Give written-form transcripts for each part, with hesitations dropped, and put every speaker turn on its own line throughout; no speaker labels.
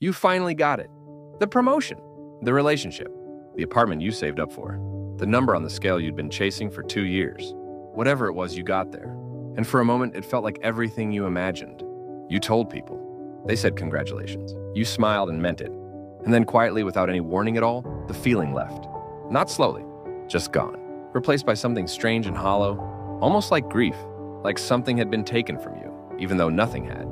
You finally got it. The promotion, the relationship, the apartment you saved up for, the number on the scale you'd been chasing for 2 years. Whatever it was, you got there. And for a moment, it felt like everything you imagined. You told people. They said congratulations. You smiled and meant it. And then quietly, without any warning at all, the feeling left. Not slowly, just gone. Replaced by something strange and hollow, almost like grief, like something had been taken from you, even though nothing had.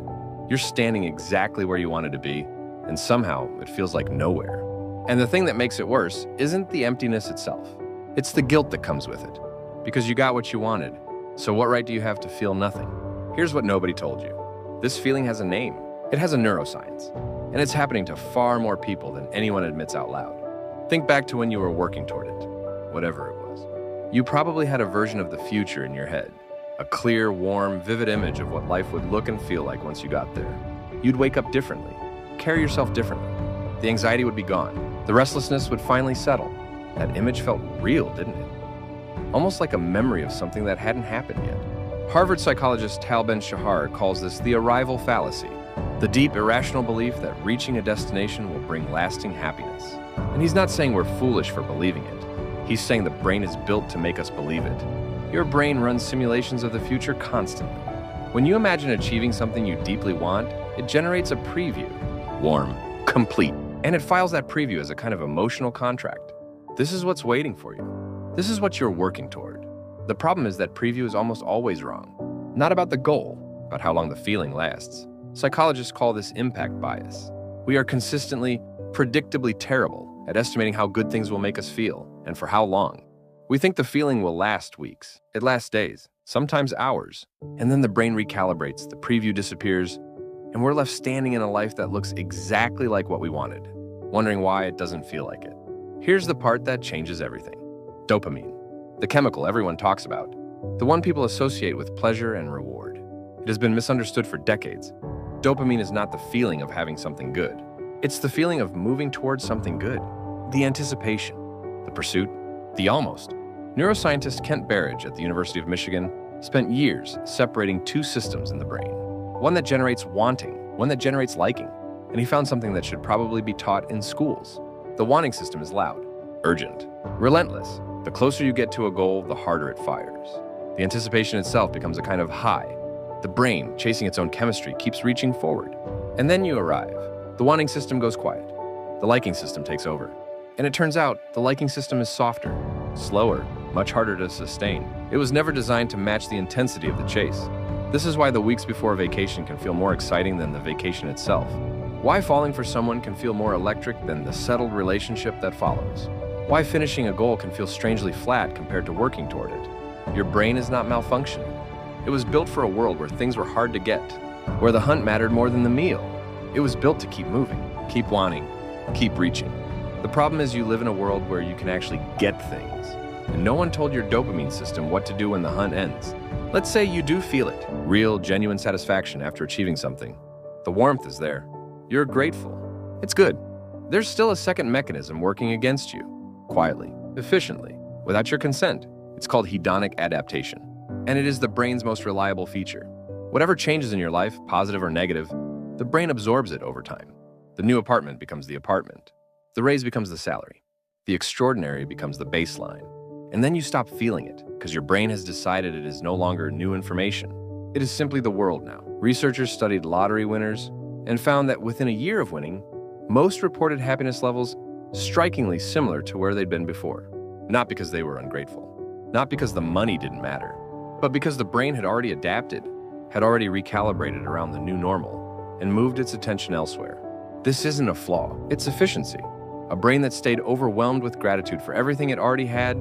You're standing exactly where you wanted to be, and somehow it feels like nowhere. And the thing that makes it worse isn't the emptiness itself. It's the guilt that comes with it. Because you got what you wanted, so what right do you have to feel nothing? Here's what nobody told you. This feeling has a name. It has a neuroscience. And it's happening to far more people than anyone admits out loud. Think back to when you were working toward it, whatever it was. You probably had a version of the future in your head. A clear, warm, vivid image of what life would look and feel like once you got there. You'd wake up differently, carry yourself differently. The anxiety would be gone. The restlessness would finally settle. That image felt real, didn't it? Almost like a memory of something that hadn't happened yet. Harvard psychologist Ben-Shahar calls this the arrival fallacy, the deep, irrational belief that reaching a destination will bring lasting happiness. And he's not saying we're foolish for believing it. He's saying the brain is built to make us believe it. Your brain runs simulations of the future constantly. When you imagine achieving something you deeply want, it generates a preview. Warm, complete. And it files that preview as a kind of emotional contract. This is what's waiting for you. This is what you're working toward. The problem is that preview is almost always wrong. Not about the goal, but how long the feeling lasts. Psychologists call this impact bias. We are consistently, predictably terrible at estimating how good things will make us feel and for how long. We think the feeling will last weeks. It lasts days, sometimes hours. And then the brain recalibrates, the preview disappears, and we're left standing in a life that looks exactly like what we wanted, wondering why it doesn't feel like it. Here's the part that changes everything. Dopamine, the chemical everyone talks about, the one people associate with pleasure and reward. It has been misunderstood for decades. Dopamine is not the feeling of having something good. It's the feeling of moving towards something good. The anticipation, the pursuit, the almost. Neuroscientist Kent Berridge at the University of Michigan spent years separating two systems in the brain. One that generates wanting, one that generates liking. And he found something that should probably be taught in schools. The wanting system is loud, urgent, relentless. The closer you get to a goal, the harder it fires. The anticipation itself becomes a kind of high. The brain, chasing its own chemistry, keeps reaching forward. And then you arrive. The wanting system goes quiet. The liking system takes over. And it turns out the liking system is softer, slower, much harder to sustain. It was never designed to match the intensity of the chase. This is why the weeks before a vacation can feel more exciting than the vacation itself. Why falling for someone can feel more electric than the settled relationship that follows. Why finishing a goal can feel strangely flat compared to working toward it. Your brain is not malfunctioning. It was built for a world where things were hard to get, where the hunt mattered more than the meal. It was built to keep moving, keep wanting, keep reaching. The problem is you live in a world where you can actually get things, and no one told your dopamine system what to do when the hunt ends. Let's say you do feel it, real, genuine satisfaction after achieving something. The warmth is there. You're grateful. It's good. There's still a second mechanism working against you, quietly, efficiently, without your consent. It's called hedonic adaptation, and it is the brain's most reliable feature. Whatever changes in your life, positive or negative, the brain absorbs it over time. The new apartment becomes the apartment. The raise becomes the salary. The extraordinary becomes the baseline. And then you stop feeling it, because your brain has decided it is no longer new information. It is simply the world now. Researchers studied lottery winners and found that within a year of winning, most reported happiness levels strikingly similar to where they'd been before. Not because they were ungrateful, not because the money didn't matter, but because the brain had already adapted, had already recalibrated around the new normal, and moved its attention elsewhere. This isn't a flaw, it's efficiency. A brain that stayed overwhelmed with gratitude for everything it already had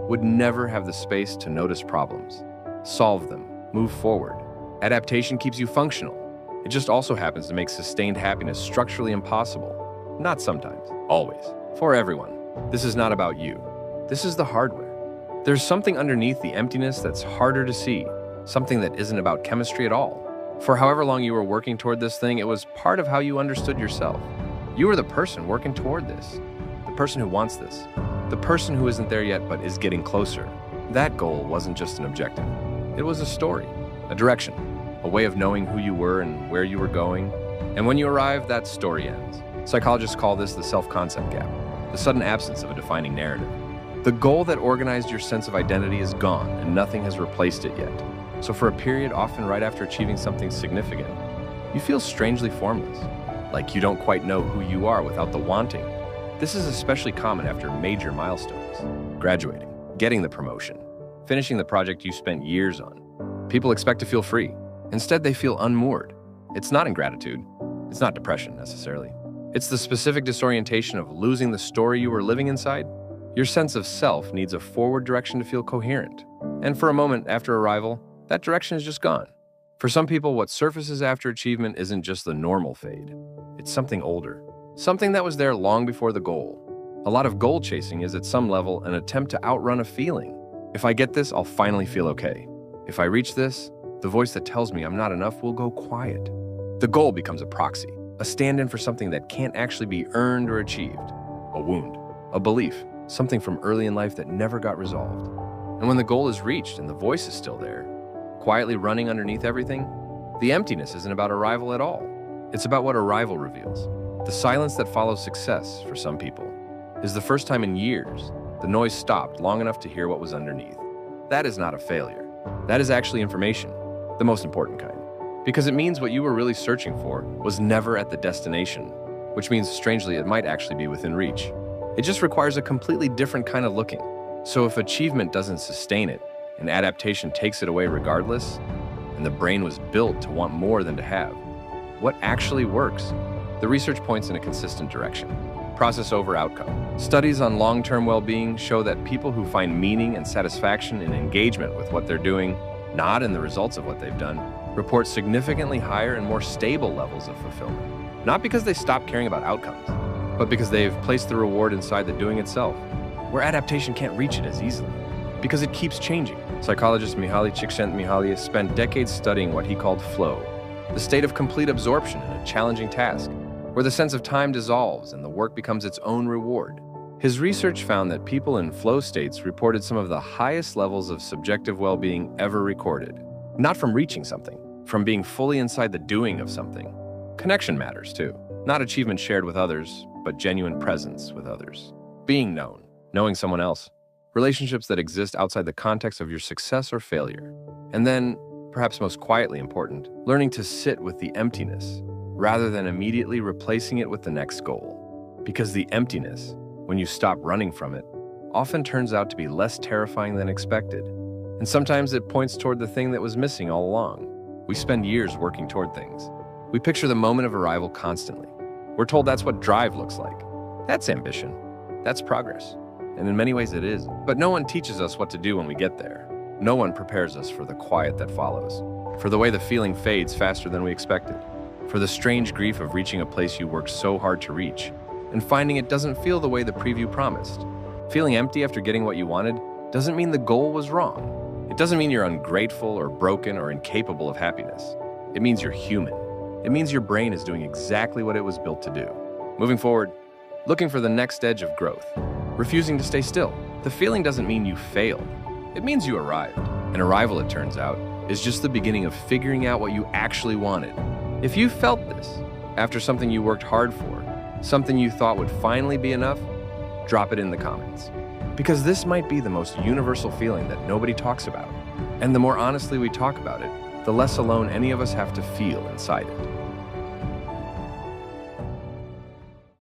would never have the space to notice problems, solve them, move forward. Adaptation keeps you functional. It just also happens to make sustained happiness structurally impossible. Not sometimes, always, for everyone. This is not about you. This is the hardware. There's something underneath the emptiness that's harder to see, something that isn't about chemistry at all. For however long you were working toward this thing, it was part of how you understood yourself. You were the person working toward this, the person who wants this, the person who isn't there yet but is getting closer. That goal wasn't just an objective. It was a story, a direction, a way of knowing who you were and where you were going. And when you arrive, that story ends. Psychologists call this the self-concept gap, the sudden absence of a defining narrative. The goal that organized your sense of identity is gone, and nothing has replaced it yet. So for a period, often right after achieving something significant, you feel strangely formless, like you don't quite know who you are without the wanting. This is especially common after major milestones: graduating, getting the promotion, finishing the project you spent years on. People expect to feel free. Instead, they feel unmoored. It's not ingratitude. It's not depression, necessarily. It's the specific disorientation of losing the story you were living inside. Your sense of self needs a forward direction to feel coherent. And for a moment after arrival, that direction is just gone. For some people, what surfaces after achievement isn't just the normal fade. It's something older, something that was there long before the goal. A lot of goal chasing is, at some level, an attempt to outrun a feeling. If I get this, I'll finally feel okay. If I reach this, the voice that tells me I'm not enough will go quiet. The goal becomes a proxy, a stand-in for something that can't actually be earned or achieved. A wound, a belief, something from early in life that never got resolved. And when the goal is reached and the voice is still there, quietly running underneath everything, the emptiness isn't about arrival at all. It's about what arrival reveals. The silence that follows success, for some people, is the first time in years the noise stopped long enough to hear what was underneath. That is not a failure. That is actually information, the most important kind. Because it means what you were really searching for was never at the destination, which means, strangely, it might actually be within reach. It just requires a completely different kind of looking. So if achievement doesn't sustain it, and adaptation takes it away regardless, and the brain was built to want more than to have, what actually works? The research points in a consistent direction: process over outcome. Studies on long-term well-being show that people who find meaning and satisfaction in engagement with what they're doing, not in the results of what they've done, report significantly higher and more stable levels of fulfillment. Not because they stop caring about outcomes, but because they've placed the reward inside the doing itself, where adaptation can't reach it as easily, because it keeps changing. Psychologist Mihaly Csikszentmihalyi spent decades studying what he called flow, the state of complete absorption in a challenging task, where the sense of time dissolves and the work becomes its own reward. His research found that people in flow states reported some of the highest levels of subjective well-being ever recorded. Not from reaching something, from being fully inside the doing of something. Connection matters too. Not achievement shared with others, but genuine presence with others. Being known, knowing someone else. Relationships that exist outside the context of your success or failure. And then, perhaps most quietly important, learning to sit with the emptiness, rather than immediately replacing it with the next goal. Because the emptiness, when you stop running from it, often turns out to be less terrifying than expected. And sometimes it points toward the thing that was missing all along. We spend years working toward things. We picture the moment of arrival constantly. We're told that's what drive looks like. That's ambition. That's progress. And in many ways it is. But no one teaches us what to do when we get there. No one prepares us for the quiet that follows, for the way the feeling fades faster than we expected, for the strange grief of reaching a place you worked so hard to reach, and finding it doesn't feel the way the preview promised. Feeling empty after getting what you wanted doesn't mean the goal was wrong. It doesn't mean you're ungrateful or broken or incapable of happiness. It means you're human. It means your brain is doing exactly what it was built to do. Moving forward, looking for the next edge of growth, refusing to stay still. The feeling doesn't mean you failed. It means you arrived. And arrival, it turns out, is just the beginning of figuring out what you actually wanted. If you felt this after something you worked hard for, something you thought would finally be enough, drop it in the comments. Because this might be the most universal feeling that nobody talks about. And the more honestly we talk about it, the less alone any of us have to feel inside it.